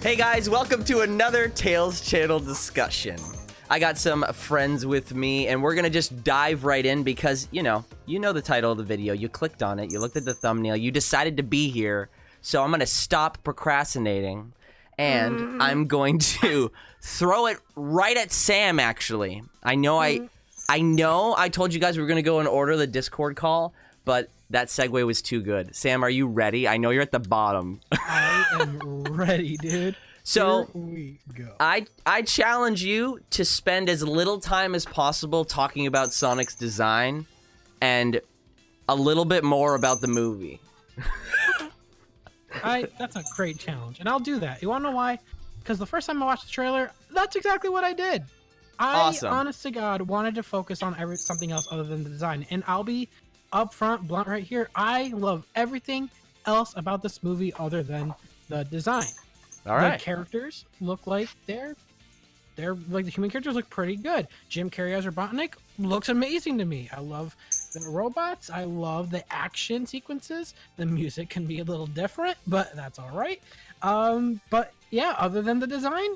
Hey guys, welcome to another Tales Channel discussion. I got some friends with me, and we're gonna just dive right in because, you know the title of the video. You clicked on it, you looked at the thumbnail, you decided to be here, so I'm gonna stop procrastinating, and I'm going to throw it right at Sam, actually. I know I told you guys we were gonna go in order of the Discord call, but that segue was too good. Sam, are you ready? I know you're at the bottom. I am ready, dude. So, here we go. I challenge you to spend as little time as possible talking about Sonic's design and a little bit more about the movie. That's a great challenge, and I'll do that. You want to know why? Because the first time I watched the trailer, that's exactly what I did. Awesome. Honest to God, wanted to focus on something else other than the design, and I'll be upfront, blunt right here. I love everything else about this movie other than the design. All right. The characters look like they're like the human characters look pretty good. Jim Carrey as Robotnik looks amazing to me. I love the robots. I love the action sequences. The music can be a little different, but that's all right. But yeah, other than the design,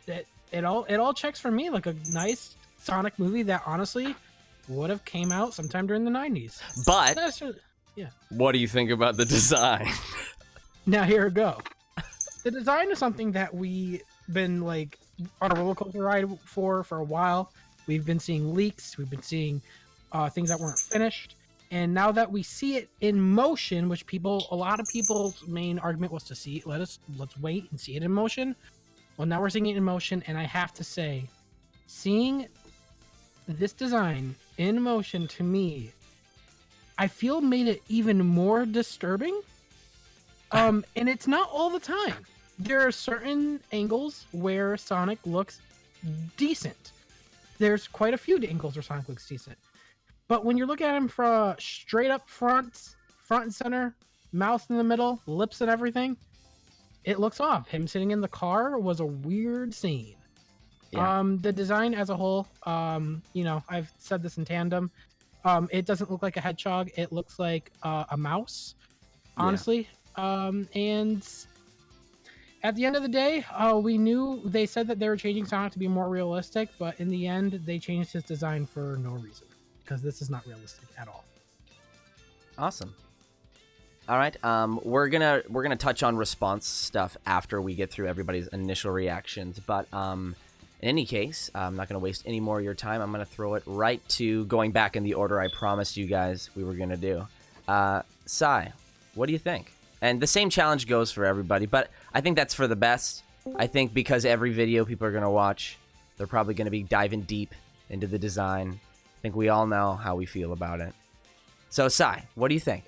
it all checks for me. Like a nice Sonic movie that honestly would have came out sometime during the 90s. But yeah. What do you think about the design? Now here we go. The design is something that we've been like on a roller coaster ride for a while. We've been seeing leaks. We've been seeing things that weren't finished. And now that we see it in motion, which a lot of people's main argument was to see it. Let's wait and see it in motion. Well, now we're seeing it in motion, and I have to say, seeing this design in motion to me, I feel made it even more disturbing. And it's not all the time. There are certain angles where Sonic looks decent. There's quite a few angles where Sonic looks decent. But when you're looking at him from straight up front and center, mouth in the middle, lips and everything, it looks off. Him sitting in the car was a weird scene. Yeah. The design as a whole, I've said this in tandem. It doesn't look like a hedgehog. It looks like a mouse, honestly. Yeah. And at the end of the day, they said that they were changing Sonic to be more realistic, but in the end, they changed his design for no reason because this is not realistic at all. Awesome. All right. We're gonna touch on response stuff after we get through everybody's initial reactions, but in any case, I'm not gonna waste any more of your time. I'm gonna throw it right to going back in the order I promised you guys we were gonna do. Sai, what do you think? And the same challenge goes for everybody, but I think that's for the best. I think because every video people are going to watch, they're probably going to be diving deep into the design. I think we all know how we feel about it. So, Sai, what do you think?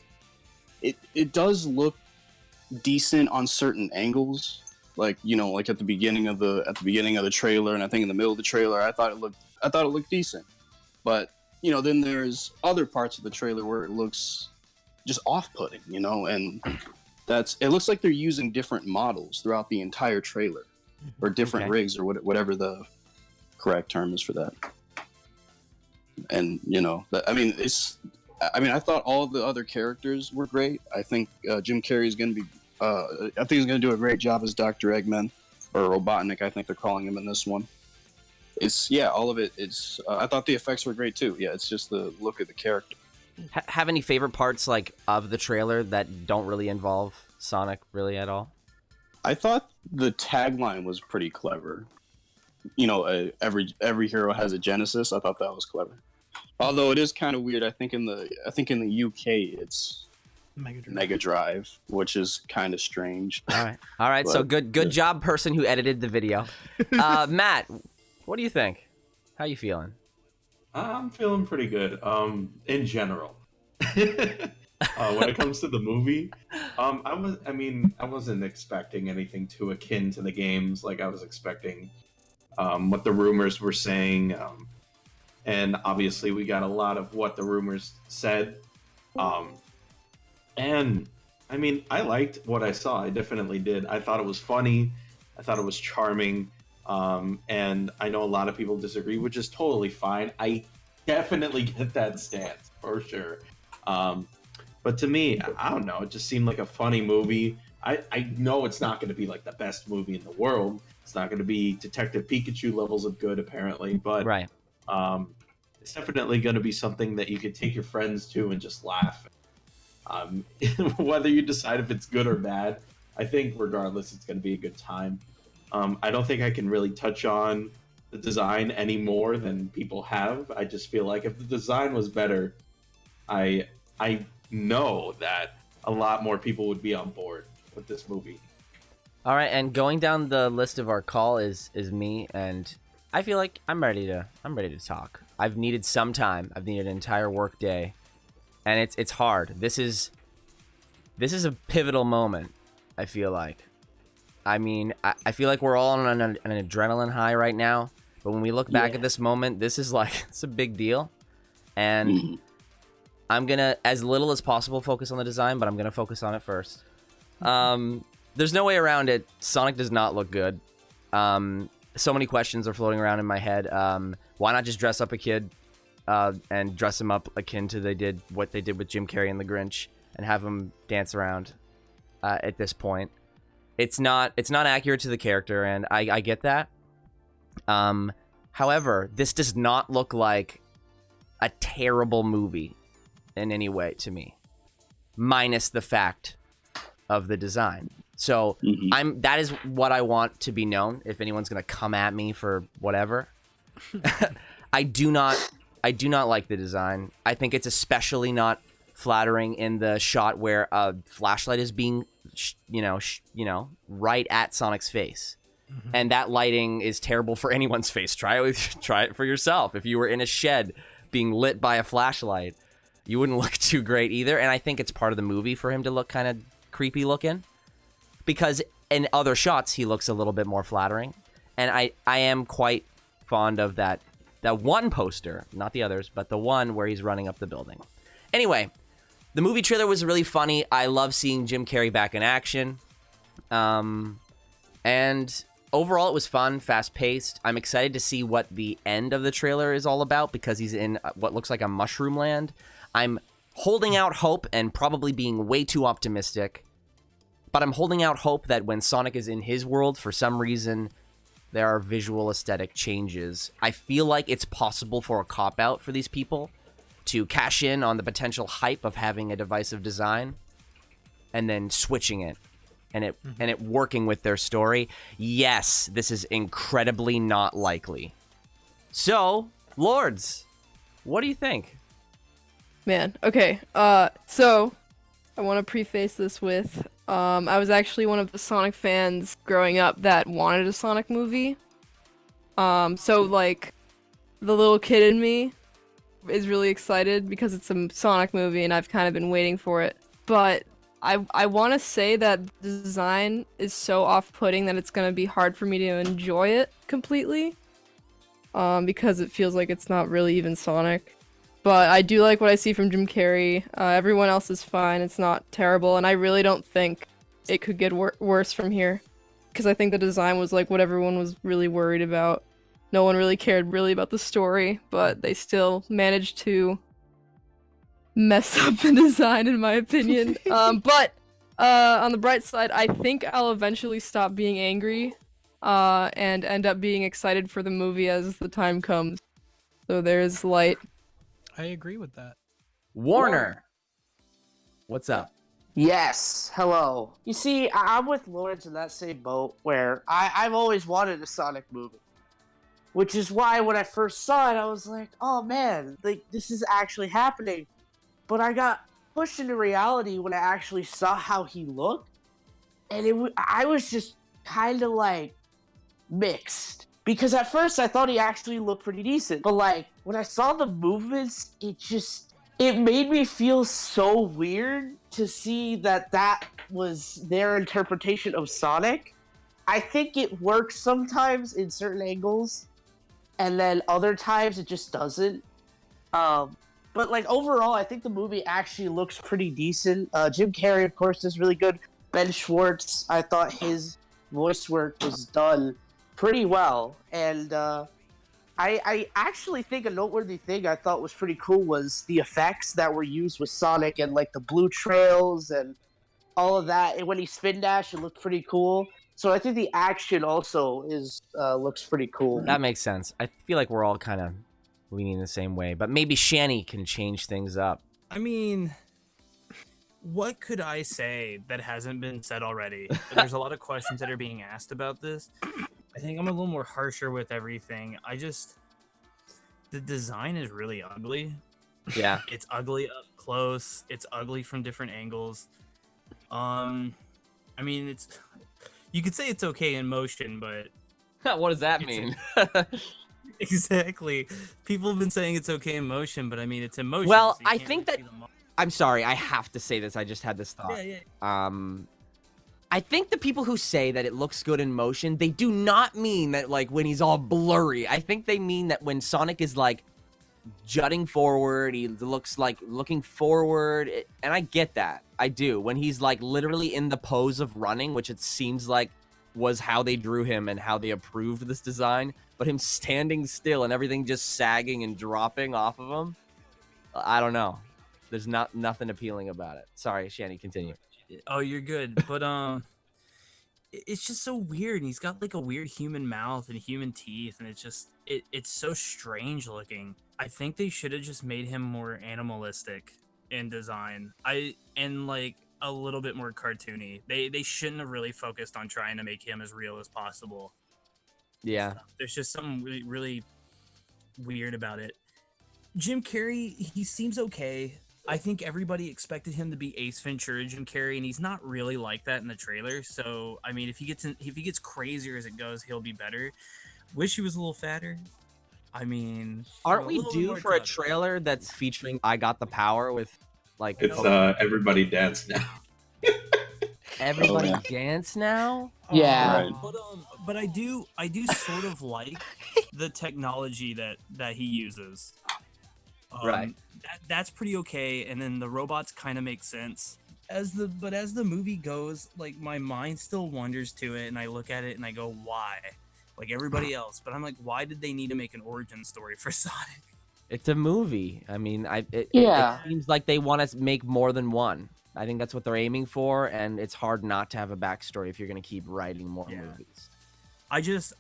It does look decent on certain angles, like at the beginning of the trailer, and I think in the middle of the trailer, I thought it looked decent. But then there's other parts of the trailer where it looks just off-putting, and it looks like they're using different models throughout the entire trailer, or different rigs, or whatever the correct term is for that. And I thought all the other characters were great. I think Jim Carrey is going to be, I think he's going to do a great job as Dr. Eggman, or Robotnik, I think they're calling him in this one. All of it. I thought the effects were great too. Yeah, it's just the look of the character. Have any favorite parts of the trailer that don't really involve Sonic really at all? I thought the tagline was pretty clever. Every hero has a genesis. I thought that was clever. Although it is kind of weird. I think in the UK it's Mega Drive, which is kind of strange. All right. So good job, person who edited the video. Matt, what do you think? How you feeling? I'm feeling pretty good, in general. When it comes to the movie, I wasn't expecting anything too akin to the games. Like, I was expecting what the rumors were saying, and obviously we got a lot of what the rumors said. And I liked what I saw. I definitely did. I thought it was funny. I thought it was charming. And I know a lot of people disagree, which is totally fine. I definitely get that stance for sure. But to me, I don't know. It just seemed like a funny movie. I know it's not going to be like the best movie in the world. It's not going to be Detective Pikachu levels of good, apparently, but Right. It's definitely going to be something that you could take your friends to and just laugh. Whether you decide if it's good or bad, I think regardless, it's going to be a good time. I don't think I can really touch on the design any more than people have. I just feel like if the design was better, I know that a lot more people would be on board with this movie. All right, and going down the list of our call is me, and I feel like I'm ready to talk. I've needed some time. I've needed an entire work day, and it's hard. This is a pivotal moment. I feel like. I mean, I feel like we're all on an adrenaline high right now. But when we look back at this moment, this is like it's a big deal, and I'm gonna, as little as possible, focus on the design, but I'm gonna focus on it first. There's no way around it. Sonic does not look good. So many questions are floating around in my head. Why not just dress up a kid and dress him up akin to what they did with Jim Carrey and the Grinch and have him dance around at this point? It's not accurate to the character, and I get that. However, this does not look like a terrible movie in any way to me, minus the fact of the design. So that is what I want to be known. If anyone's gonna come at me for whatever, I do not like the design. I think it's especially not flattering in the shot where a flashlight is being, right at Sonic's face. And that lighting is terrible for anyone's face. Try it for yourself. If you were in a shed being lit by a flashlight, you wouldn't look too great either. And I think it's part of the movie for him to look kind of creepy looking, because in other shots he looks a little bit more flattering. And I am quite fond of that one poster, not the others, but the one where he's running up the building. Anyway, the movie trailer was really funny. I love seeing Jim Carrey back in action. And overall, it was fun, fast-paced. I'm excited to see what the end of the trailer is all about, because he's in what looks like a mushroom land. I'm holding out hope and probably being way too optimistic, but I'm holding out hope that when Sonic is in his world, for some reason, there are visual aesthetic changes. I feel like it's possible for a cop-out for these people to cash in on the potential hype of having a divisive design and then switching it. And it working with their story. Yes, this is incredibly not likely. So, Lourdes, what do you think? Man, okay. So I want to preface this with I was actually one of the Sonic fans growing up that wanted a Sonic movie. So like the little kid in me is really excited because it's a Sonic movie and I've kind of been waiting for it. But I want to say that the design is so off-putting that it's going to be hard for me to enjoy it completely. Because it feels like it's not really even Sonic. But I do like what I see from Jim Carrey. Everyone else is fine. It's not terrible. And I really don't think it could get worse from here. Because I think the design was like what everyone was really worried about. No one really cared really about the story. But they still managed to mess up the design, in my opinion. But on the bright side, I think I'll eventually stop being angry. And end up being excited for the movie as the time comes. So there's light. I agree with that. Warner, what's up? Yes, hello. You see, I'm with Lourdes in that same boat where I've always wanted a Sonic movie. Which is why when I first saw it, I was like, oh man, like this is actually happening. But I got pushed into reality when I actually saw how he looked. And I was just kind of like mixed. Because at first I thought he actually looked pretty decent. But like, when I saw the movements, it made me feel so weird to see that was their interpretation of Sonic. I think it works sometimes in certain angles, and then other times it just doesn't. But like overall, I think the movie actually looks pretty decent. Jim Carrey, of course, is really good. Ben Schwartz, I thought his voice work was done pretty well, and I actually think a noteworthy thing I thought was pretty cool was the effects that were used with Sonic and like the blue trails and all of that, and when he spin dash, it looked pretty cool. So I think the action also is looks pretty cool. That makes sense. I feel like we're all kind of leaning the same way, but maybe Shanny can change things up. I mean, what could I say that hasn't been said already? There's a lot of questions that are being asked about this. I think I'm a little more harsher with everything. The design is really ugly. Yeah. It's ugly up close. It's ugly from different angles. I mean, you could say it's okay in motion, but What does that mean? exactly. People have been saying it's okay in motion, but I mean, it's in motion. Well, so you I can't think really that- see the mo- I'm sorry, I have to say this. I just had this thought. Yeah. I think the people who say that it looks good in motion, they do not mean that like when he's all blurry. I think they mean that when Sonic is like jutting forward, he looks like looking forward, and I get that. I do. When he's like literally in the pose of running, which it seems like was how they drew him and how they approved this design, but him standing still and everything just sagging and dropping off of him, I don't know. There's nothing appealing about it. Sorry, Shanny, continue. Oh, you're good, but it's just so weird. And he's got like a weird human mouth and human teeth, and it's so strange looking. I think they should have just made him more animalistic in design. And like a little bit more cartoony. They shouldn't have really focused on trying to make him as real as possible. Yeah. There's just something really, really weird about it. Jim Carrey, he seems okay. I think everybody expected him to be Ace Ventura Jim Carrey, and he's not really like that in the trailer. So, I mean, if he gets crazier as it goes, he'll be better. Wish he was a little fatter. I mean, Aren't a we little bit due more for a tough. trailer that's featuring I Got the Power with like It's Everybody Dance Now. Everybody yeah. dance now? Yeah. Right. But I do sort of like the technology that he uses. Right. That's pretty okay, and then the robots kind of make sense. As the movie goes, like my mind still wanders to it, and I look at it and I go, why? Like everybody else, but I'm like, why did they need to make an origin story for Sonic? It's a movie. I mean, it seems like they want to make more than one. I think that's what they're aiming for, and it's hard not to have a backstory if you're going to keep writing more movies.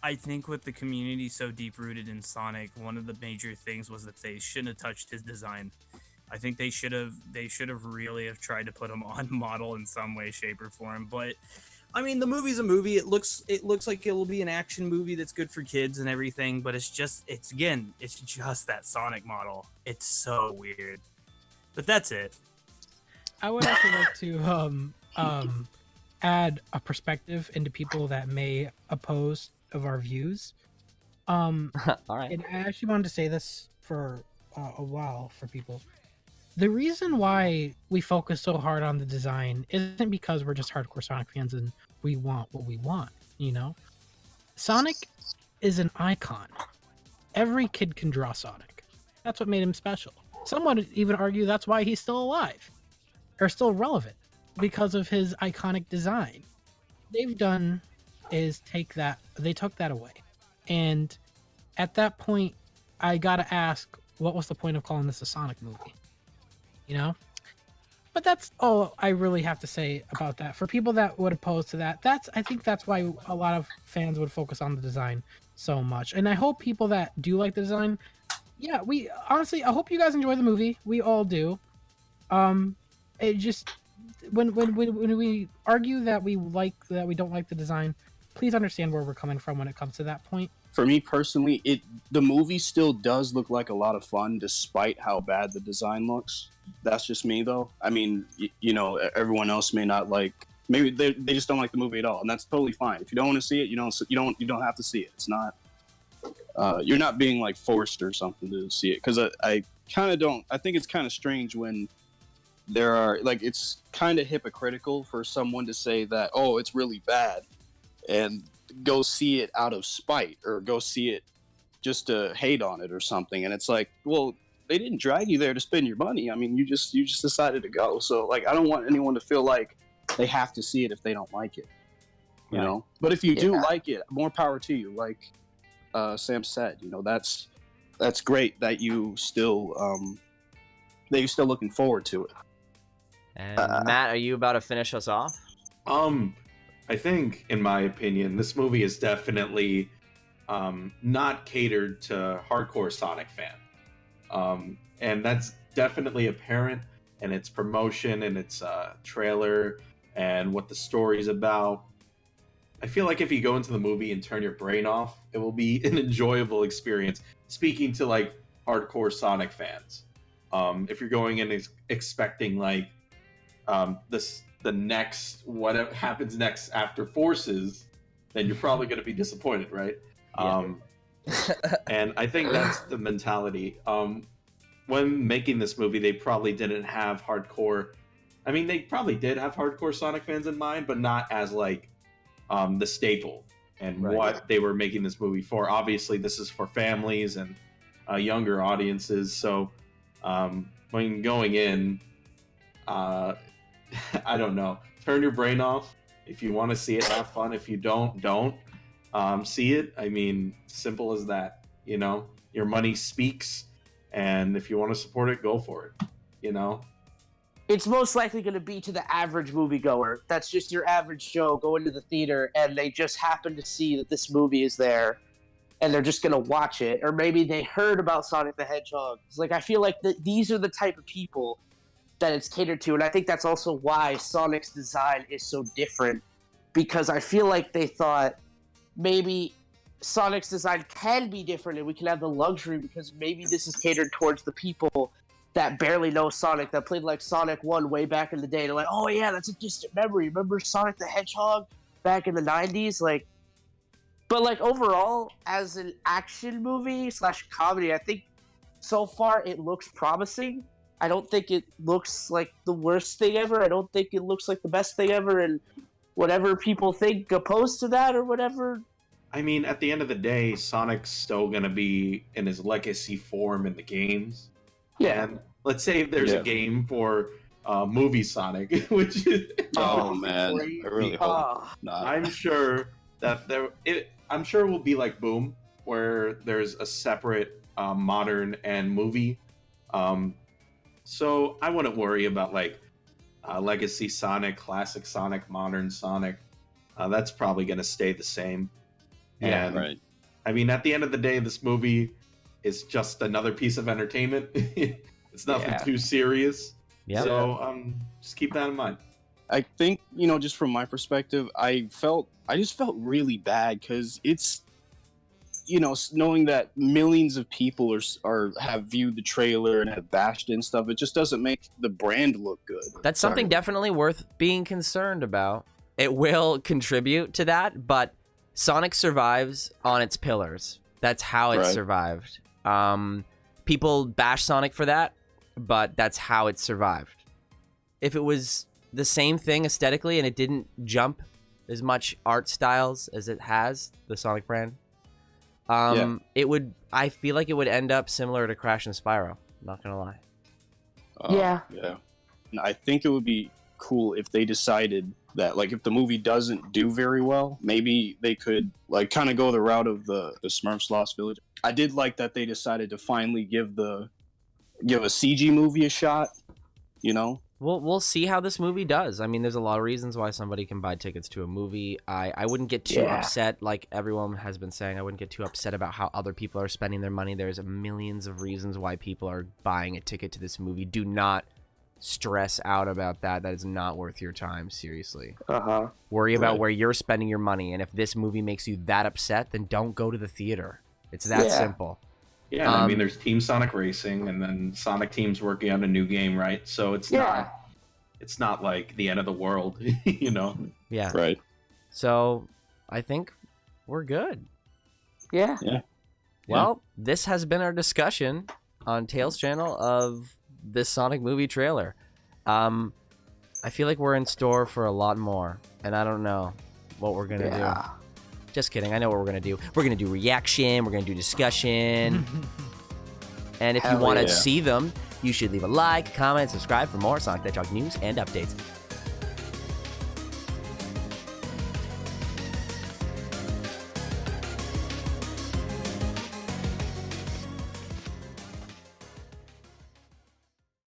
I think with the community so deep rooted in Sonic, one of the major things was that they shouldn't have touched his design. I think they should have really have tried to put him on model in some way, shape, or form. But I mean, the movie's a movie. It looks like it will be an action movie that's good for kids and everything. But it's just that Sonic model. It's so weird. But that's it. I would also like to add a perspective into people that may oppose of our views. All right. And I actually wanted to say this for a while for people. The reason why we focus so hard on the design isn't because we're just hardcore Sonic fans and we want what we want, you know? Sonic is an icon. Every kid can draw Sonic. That's what made him special. Some would even argue that's why he's still alive or still relevant, because of his iconic design. They've done is they took that away. And at that point, I gotta ask, what was the point of calling this a Sonic movie? You know? But that's all I really have to say about that. For people that would oppose to that, I think that's why a lot of fans would focus on the design so much. And I hope people that do like the design, yeah, I hope you guys enjoy the movie. We all do. It just when we argue that we don't like the design, please understand where we're coming from when it comes to that point. For me personally, the movie still does look like a lot of fun despite how bad the design looks. That's just me though. I mean, you know, everyone else may not like. Maybe they just don't like the movie at all, and that's totally fine. If you don't want to see it, you don't have to see it. It's not. You're not being like forced or something to see it, because I kind of don't. I think it's kind of strange when there are like, it's kind of hypocritical for someone to say that, oh, it's really bad, and go see it out of spite or go see it just to hate on it or something. And it's like, well, they didn't drag you there to spend your money. I mean, you just decided to go. So like, I don't want anyone to feel like they have to see it if they don't like it, you know. But if you do like it, more power to you. Like Sam said, you know, that's great that you still that you're still looking forward to it. And Matt, are you about to finish us off? I think, in my opinion, this movie is definitely not catered to hardcore Sonic fan. And that's definitely apparent in its promotion and its trailer and what the story's about. I feel like if you go into the movie and turn your brain off, it will be an enjoyable experience. Speaking to like hardcore Sonic fans, if you're going in expecting like the next what happens next after Forces, then you're probably going to be disappointed, right? Yeah. And I think that's the mentality. When making this movie, they probably didn't have hardcore. I mean, they probably did have hardcore Sonic fans in mind, but not as like the staple and Right. what they were making this movie for. Obviously, this is for families and younger audiences. So when going in, I don't know. Turn your brain off. If you want to see it, have fun. If you don't see it. I mean, simple as that. You know, your money speaks, and if you want to support it, go for it. You know. It's most likely going to be to the average moviegoer. That's just your average Joe going to the theater, and they just happen to see that this movie is there, and they're just going to watch it. Or maybe they heard about Sonic the Hedgehog. It's like, I feel like these are the type of people that it's catered to, and I think that's also why Sonic's design is so different, because I feel like they thought maybe Sonic's design can be different, and we can have the luxury because maybe this is catered towards the people that barely know Sonic, that played like Sonic 1 way back in the day. They're like, oh yeah, that's a distant memory. Remember Sonic the Hedgehog back in the 90s? Like, but like overall, as an action movie / comedy, I think so far it looks promising. I don't think it looks like the worst thing ever. I don't think it looks like the best thing ever, and whatever people think opposed to that or whatever. I mean, at the end of the day, Sonic's still going to be in his legacy form in the games. Yeah. And let's say if there's a game for movie Sonic, which is Oh man, I really hope not. I'm sure that I'm sure it will be like Boom, where there's a separate modern and movie. So I wouldn't worry about like legacy Sonic, classic Sonic, modern Sonic. That's probably going to stay the same. Yeah, And, right. I mean, at the end of the day, this movie is just another piece of entertainment. It's nothing too serious. Yeah. So just keep that in mind. I think, just from my perspective, I just felt really bad because it's, knowing that millions of people have viewed the trailer and have bashed it and stuff, it just doesn't make the brand look good. That's something definitely worth being concerned about. It will contribute to that, but Sonic survives on its pillars. That's how it survived. People bash Sonic for that, but that's how it survived. If it was the same thing aesthetically and it didn't jump as much art styles as it has, the Sonic brand, it would. I feel like it would end up similar to Crash and Spyro. Not gonna lie. Yeah. And I think it would be cool if they decided that, like, if the movie doesn't do very well, maybe they could, like, kind of go the route of the Smurfs Lost Village. I did like that they decided to finally give a CG movie a shot, We'll see how this movie does. I mean, there's a lot of reasons why somebody can buy tickets to a movie. I wouldn't get too upset, like everyone has been saying. I wouldn't get too upset about how other people are spending their money. There's millions of reasons why people are buying a ticket to this movie. Do not stress out about that. That is not worth your time, seriously. Worry about where you're spending your money, and if this movie makes you that upset, then don't go to the theater. It's that simple. Yeah, I mean, there's Team Sonic Racing, and then Sonic Team's working on a new game, right? So it's not like the end of the world, Yeah. Right. So I think we're good. Yeah. Well, this has been our discussion on Tails' channel of this Sonic movie trailer. I feel like we're in store for a lot more, and I don't know what we're gonna do. Just kidding. I know what we're gonna do. We're gonna do reaction. We're gonna do discussion. And if you want to see them, you should leave a like, comment, subscribe for more Sonic the Hedgehog news and updates.